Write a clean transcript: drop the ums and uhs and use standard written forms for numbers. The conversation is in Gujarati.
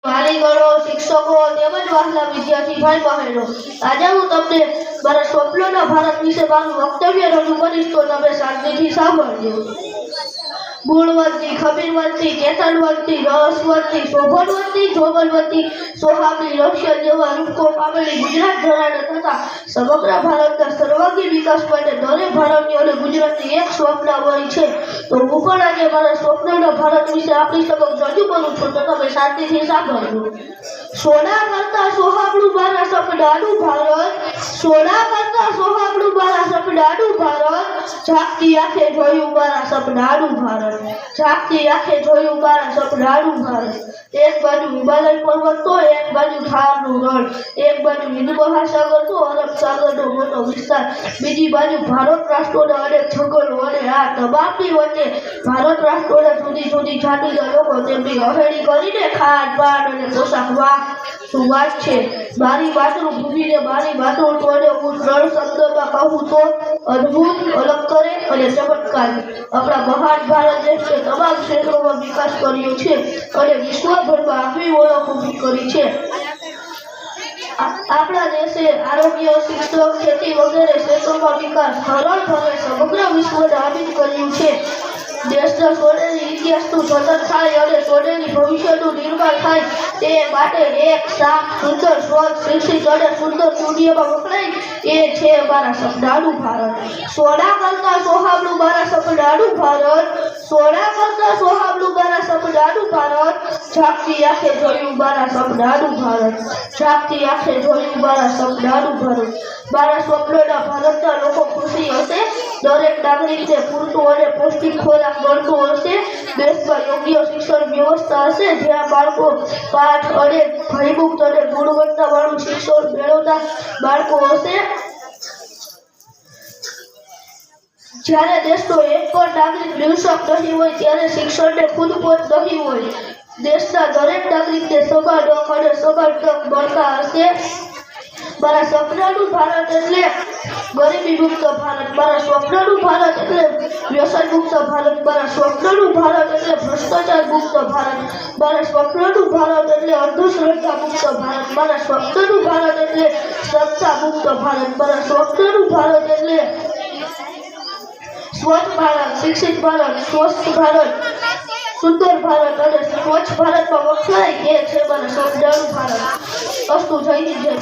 વાલીગણો, શિક્ષકો તેમજ વહાલા વિદ્યાર્થી ભાઈ બહેનો, આજે હું તમને મારા સ્વપ્નના ભારત વિશે મારું વક્તવ્ય રજૂ કરીશ તો તમે શાંતિથી સાંભળજો. ગુણવંતી, ખમીરવંતી, કેતનવંતી, રસવંતી, શોભનવંતી, જોગનવંતી, સોહાગી, રક્ષણ જેવા રૂપકો પામેલી ગુજરાત ધરાને થતા સમગ્ર ભારતના સર્વાંગી વિકાસ માટે દરેક ભારતીયોને ગુજરાતની એક સ્વપ્ન હોય છે. તો હું પણ આજે મારા સ્વપ્નના ભારત વિશે આપણી સમક્ષ રજૂ કરું છું તો તમે શાંતિથી સાંભળજો. સોના કરતા સોહાગણું મારા સપનાનું ભારત, સોના કરતા સોહાગણું મારા સપનાનું ભારત, ઝાંખતી આંખે જોયું મારા સપનાનું ભારત, ઝાંખતી આંખે જોયું મારા સપનાનું ભારત. એક બાજુ હિમાલય પર્વત તો એક બાજુ થારનું રણ, એક બાજુ હિન્દ મહાસાગર તો અરબ સાગરનો મોટો વિસ્તાર, બીજી બાજુ ભારત રાષ્ટ્રોના અનેક જંગલો અને આ તમામની વચ્ચે ભારત રાષ્ટ્રોના જુદી જુદી જાતિના લોકો તેમની રહેણી કરીને ખાન પાન અને પોશાક વાહ શું વાત છે. મારી માતૃભૂમિને મારી માતૃત્વને હું ત્રણ શબ્દોમાં કહું તો અદ્ભુત, અલગ કરે અને ચમત્કારી. આપણા મહાન ભારત દેશે તમામ ક્ષેત્રોમાં વિકાસ કર્યો છે અને વિશ્વભરમાં આગવી ઓળખ ઊભી કરી છે. આપણા દેશે આરોગ્ય, શિક્ષણ, ખેતી વગેરે ક્ષેત્રોમાં વિકાસ સરળભરે સમગ્ર વિશ્વને આબિદ કર્યું છે. દેશના સોનેરી ઇતિહાસનું જતન થાય અને સોનેરી ભવિષ્યનું નિર્માણ થાય તે માટે એક સાફ, સુંદર, સ્વચ્છ, શિક્ષિત અને સુંદર દુનિયામાં વખણાય એ છે મારા સપનાનું ભારત. સોના કરતા સોહાગણું મારા સપનાનું ભારત, સોના કરતા સોહાગણું મારા સપનાનું ભારત, ઝાંખતી આંખે જોયું મારા સપનાનું ભારત, ઝાંખતી આંખે જોયું મારા સપનાનું ભારત. મારા સ્વપ્નના ભારતના લોકો ખુશી હશે, દરેક નાગરિકને પૂરતું અને પૌષ્ટિક ખોરાક મળતો હશે, દેશમાં યોગ્ય શિક્ષણ વ્યવસ્થા હશે જ્યાં બાળકો પાઠ અને ભયમુક્ત અને ગુણવત્તાવાળું શિક્ષણ મેળવતા બાળકો હશે. જ્યારે દેશનો એક પણ નાગરિક નિઃશક નહીં હોય ત્યારે શિક્ષણને ખુદપોત નહીં હોય. દેશના દરેક નાગરિકને સમાન હક અને સમાન તક મળતા હશે. મારા સપનાનું ભારત એટલે ગરીબી મુક્ત ભારત, મારા સ્વપ્નનું ભારત એટલે વ્યસન મુક્ત ભારત, મારા સ્વપ્નનું ભારત એટલે ભ્રષ્ટાચાર મુક્ત ભારત, મારા સ્વપ્નનું ભારત એટલે અંધશ્રદ્ધા મુક્ત ભારત, મારા સ્વપ્નનું ભારત એટલે સત્તા મુક્ત ભારત, મારા સ્વપ્નનું ભારત એટલે સ્વચ્છ ભારત, શિક્ષિત ભારત, સ્વસ્થ ભારત, સુંદર ભારત અને સ્વચ્છ ભારતમાં વખણાય એ છે મારા સપનાનું ભારત. અસ્તુ. જય હિન્દ, જય